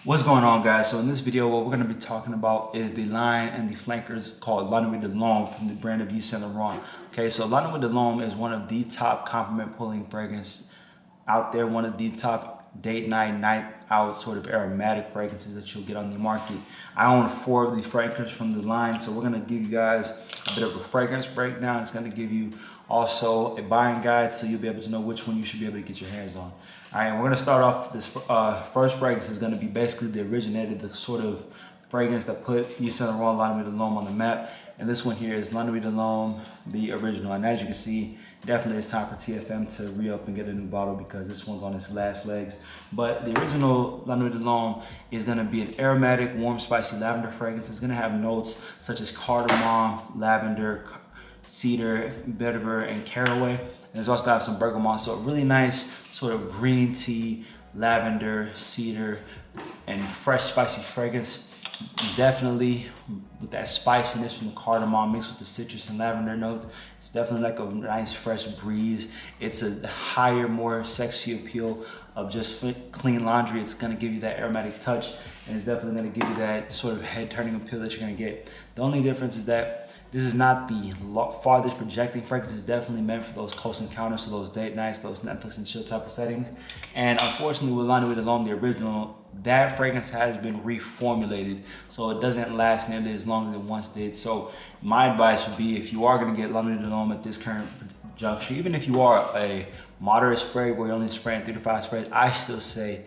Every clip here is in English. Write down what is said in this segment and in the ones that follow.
What's going on, guys? So in this video, what we're going to be talking about is the line and the flankers called Nuit from the brand of Yves Saint Laurent. Okay, so Nuit is one of the top compliment pulling fragrance out there, one of the top date night out sort of aromatic fragrances that you'll get on the market. I own 4 of these fragrances from the line, so we're going to give you guys a bit of a fragrance breakdown. It's going to give you also a buying guide, so you'll be able to know which one you should be able to get your hands on. All right, we're going to start off this first fragrance is going to be basically the originator, the sort of fragrance that put Yves Saint Laurent Nuit on the map. And this one here is Nuit, the original. And as you can see, definitely it's time for TFM to re-up and get a new bottle because this one's on its last legs. But the original Nuit is going to be an aromatic, warm, spicy lavender fragrance. It's going to have notes such as cardamom, lavender, cedar, vetiver, and caraway. And it's also got some bergamot, so a really nice sort of green tea, lavender, cedar, and fresh spicy fragrance. Definitely with that spiciness from the cardamom mixed with the citrus and lavender notes. It's definitely like a nice fresh breeze. It's a higher, more sexy appeal of just clean laundry. It's gonna give you that aromatic touch, and it's definitely gonna give you that sort of head turning appeal that you're gonna get. The only difference is that this is not the farthest projecting fragrance. It's definitely meant for those close encounters, so those date nights, those Netflix and chill type of settings. And unfortunately with Nuit, the original, that fragrance has been reformulated, so it doesn't last nearly as long as it once did. So my advice would be, if you are gonna get Nuit at this current juncture, even if you are a moderate spray where you're only spraying 3 to 5 sprays, I still say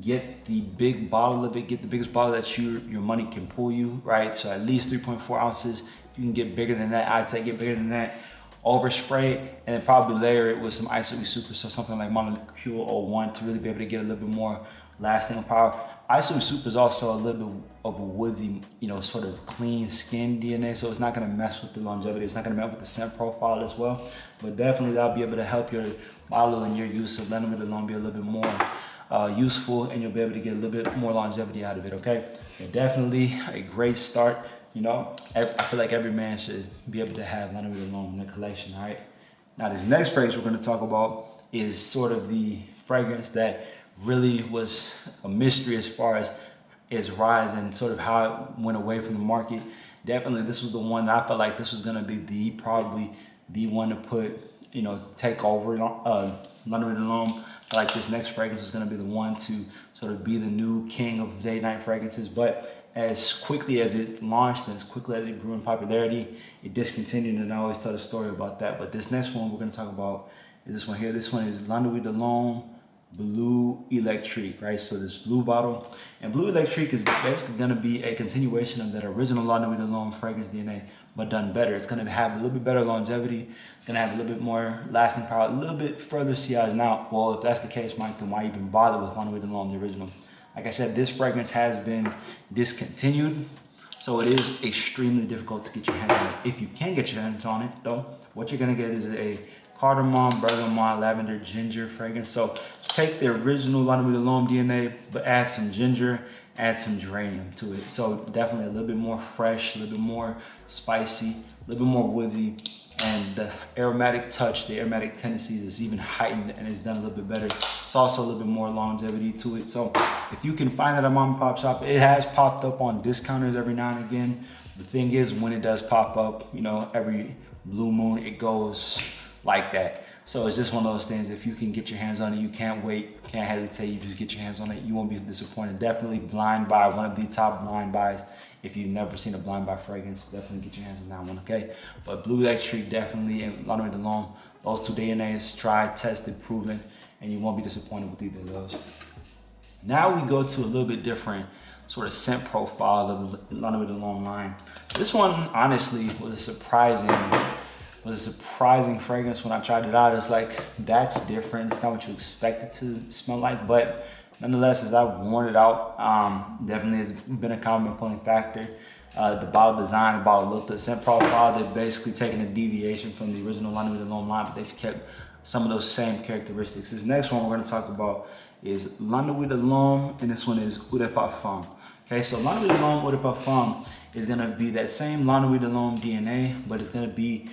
get the big bottle of it, get the biggest bottle that your money can pull you, right? So at least 3.4 ounces. If you can get bigger than that, I'd say get bigger than that. Overspray and then probably layer it with some Isoe Super, so something like Molecule 01 to really be able to get a little bit more lasting power. Isoe Super is also a little bit of a woodsy, sort of clean skin DNA, so it's not gonna mess with the longevity. It's not gonna mess with the scent profile as well, but definitely that'll be able to help your bottle and your use of Nuit be a little bit more useful, and you'll be able to get a little bit more longevity out of it, okay? But definitely a great start. I feel like every man should be able to have Nuit in their collection, all right? Now, this next fragrance we're gonna talk about is sort of the fragrance that really was a mystery as far as its rise and sort of how it went away from the market. Definitely, this was the one that I felt like this was gonna be probably the one to put, take over Nuit. Like this next fragrance is going to be the one to sort of be the new king of day night fragrances. But as quickly as it launched and as quickly as it grew in popularity, it discontinued, and I always tell a story about that. But this next one we're going to talk about is this one here. This one is Nuit Bleu Electrique, right? So this blue bottle, and Bleu Electrique is basically going to be a continuation of that original Nuit fragrance DNA, but done better. It's going to have a little bit better longevity, going to have a little bit more lasting power, a little bit further sillage. Now, well, if that's the case, Mike, then why even bother with Nuit the original? Like I said, this fragrance has been discontinued, so it is extremely difficult to get your hands on it. If you can get your hands on it, though, what you're going to get is a cardamom, bergamot, lavender, ginger fragrance. So take the original Nuit DNA, but add some ginger, add some geranium to it. So definitely a little bit more fresh, a little bit more spicy, a little bit more woodsy, and the aromatic touch, the aromatic tendencies is even heightened and it's done a little bit better. It's also a little bit more longevity to it. So if you can find that at mom and pop shop, it has popped up on discounters every now and again. The thing is, when it does pop up, every blue moon, it goes like that. So it's just one of those things. If you can get your hands on it, you can't wait, can't hesitate. You just get your hands on it. You won't be disappointed. Definitely blind buy, one of the top blind buys. If you've never seen a blind buy fragrance, definitely get your hands on that one, okay? But Bleu Electrique definitely, and Nuit those 2 DNAs, tried, tested, proven, and you won't be disappointed with either of those. Now we go to a little bit different sort of scent profile of the Nuit line. This one, honestly, was a surprising fragrance when I tried it out. It's like, that's different. It's not what you expect it to smell like, but nonetheless, as I've worn it out, definitely has been a common pulling factor. The bottle design, the bottle look, the scent profile, they've basically taken a deviation from the original Nuit line, but they've kept some of those same characteristics. This next one we're going to talk about is Nuit, and this one is Eau de Parfum. Okay, so Nuit Eau de Parfum is going to be that same Nuit DNA, but it's going to be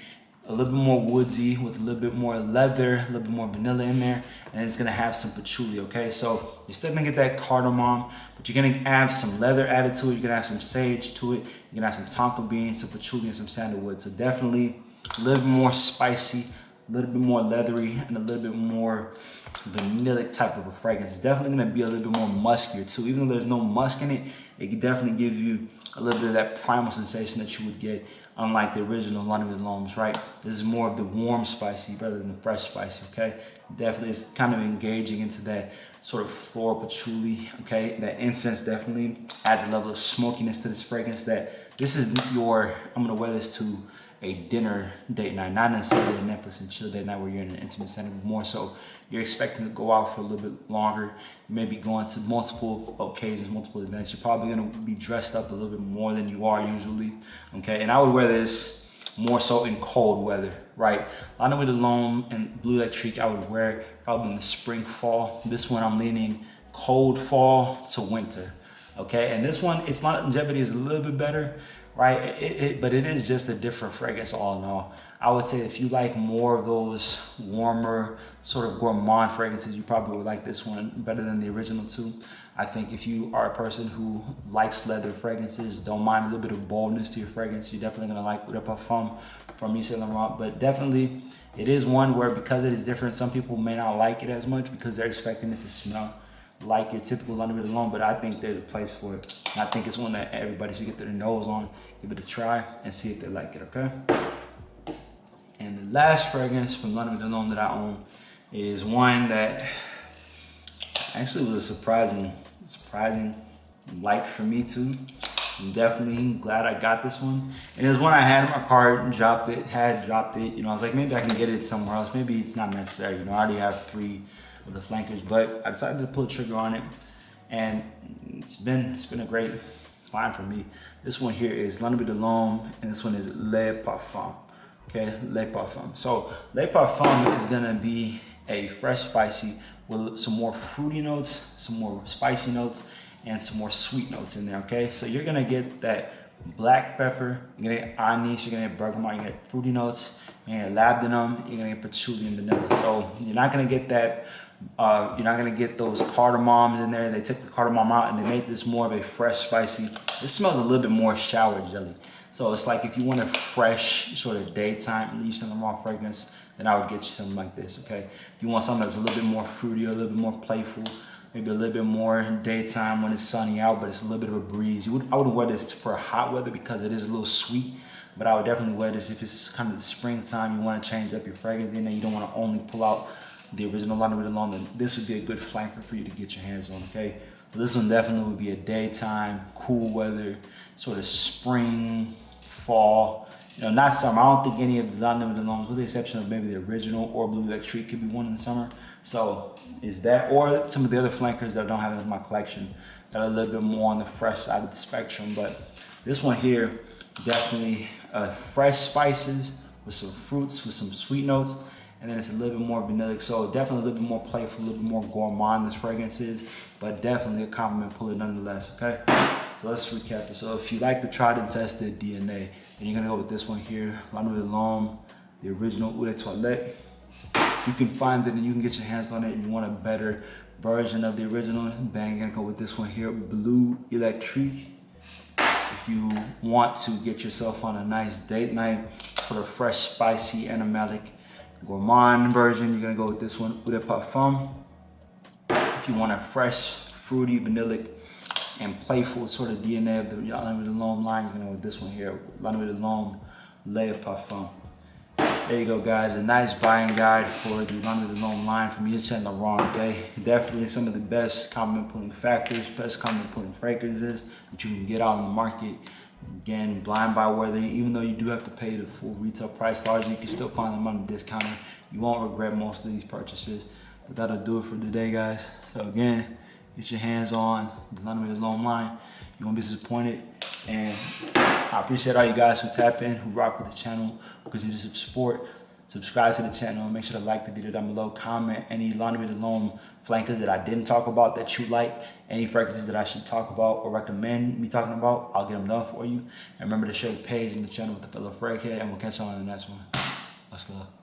a little bit more woodsy with a little bit more leather, a little bit more vanilla in there, and it's gonna have some patchouli, okay? So you're still gonna get that cardamom, but you're gonna have some leather added to it, you're gonna have some sage to it, you're gonna have some tonka beans, some patchouli, and some sandalwood. So definitely a little bit more spicy, a little bit more leathery, and a little bit more vanillic type of a fragrance. It's definitely gonna be a little bit more muskier too. Even though there's no musk in it, it can definitely give you a little bit of that primal sensation that you would get unlike the original Nuit L'Homme, right? This is more of the warm spicy rather than the fresh spicy, okay? Definitely it's kind of engaging into that sort of floral patchouli, okay? That incense definitely adds a level of smokiness to this fragrance that this is your, I'm gonna wear this to a dinner date night, not necessarily a Netflix and chill date night where you're in an intimate setting, but more so you're expecting to go out for a little bit longer. You may be going to multiple occasions, multiple events. You're probably gonna be dressed up a little bit more than you are usually, okay? And I would wear this more so in cold weather, right? Nuit L'Homme and Bleu Electrique, I would wear it probably in the spring, fall. This one I'm leaning cold fall to winter, okay? And this one, its longevity is a little bit better, right? But it is just a different fragrance all in all. I would say if you like more of those warmer, sort of gourmand fragrances, you probably would like this one better than the original two. I think if you are a person who likes leather fragrances, don't mind a little bit of boldness to your fragrance, you're definitely gonna like the Parfum from Yves Saint Laurent. But definitely, it is one where because it is different, some people may not like it as much because they're expecting it to smell like your typical Nuit L'Homme, but I think there's a place for it. And I think it's one that everybody should get their nose on, give it a try, and see if they like it, okay? And the last fragrance from Nuit L'Homme that I own is one that actually was a surprising like for me too. I'm definitely glad I got this one. And it was one I had in my cart and dropped it. You know, I was like, maybe I can get it somewhere else. Maybe it's not necessary. You know, I already have 3 of the flankers, but I decided to pull the trigger on it, and it's been a great find for me. This one here is Nuit L'Homme, and this one is Le Parfum. Okay, Le Parfum. So Le Parfum is gonna be a fresh spicy with some more fruity notes, some more spicy notes, and some more sweet notes in there, okay? So you're gonna get that black pepper, you're gonna get anise, you're gonna get bergamot, you're gonna get fruity notes, you're gonna get labdanum, you're gonna get patchouli and vanilla. So you're not gonna get that, you're not gonna get those cardamoms in there. They took the cardamom out and they made this more of a fresh spicy. This smells a little bit more shower jelly. So it's like if you want a fresh sort of daytime Yves Saint Laurent fragrance, then I would get you something like this, okay? If you want something that's a little bit more fruity, a little bit more playful, maybe a little bit more daytime when it's sunny out, but it's a little bit of a breeze. I wouldn't wear this for hot weather because it is a little sweet, but I would definitely wear this if it's kind of the springtime, you want to change up your fragrance, and then you don't want to only pull out the original Nuit L'Homme, then this would be a good flanker for you to get your hands on, okay? So this one definitely would be a daytime, cool weather, sort of spring, fall, you know, not summer. I don't think any of the Nuit L'Hommes, with the exception of maybe the original or Bleu Electrique, could be one in the summer. So is that, or some of the other flankers that I don't have in my collection that are a little bit more on the fresh side of the spectrum. But this one here, definitely fresh spices with some fruits, with some sweet notes, and then it's a little bit more vanillic. So definitely a little bit more playful, a little bit more gourmand, this fragrance is, but definitely a compliment puller nonetheless, okay? So let's recap this. So if you like the tried and tested DNA, then you're gonna go with this one here, Nuit L'Homme, the original Eau de Toilette. You can find it and you can get your hands on it, and you want a better version of the original, then you're gonna go with this one here, Bleu Electrique. If you want to get yourself on a nice date night, sort of fresh, spicy, animalic, gourmand version, you're gonna go with this one, Eau de Parfum. If you want a fresh, fruity, vanillic, and playful sort of DNA of the Nuit L'Homme line, you're gonna go with this one here, Nuit L'Homme Le Parfum. There you go, guys, a nice buying guide for the Nuit L'Homme line from Yves Saint Laurent, okay? Definitely some of the best compliment pulling factors, best compliment pulling fragrances that you can get out on the market. Again, blind buy worthy, even though you do have to pay the full retail price largely, you can still find them on the discounter. You won't regret most of these purchases. But that'll do it for today, guys. So again, get your hands on the Nuit L'Homme line. You won't be disappointed. And I appreciate all you guys who tap in, who rock with the channel, who continue to support. Subscribe to the channel. Make sure to like the video down below. Comment any Nuit L'Homme flankers that I didn't talk about that you like. Any fragrances that I should talk about or recommend me talking about, I'll get them done for you. And remember to share the page and the channel with a fellow fraghead, and we'll catch you on the next one. Much love.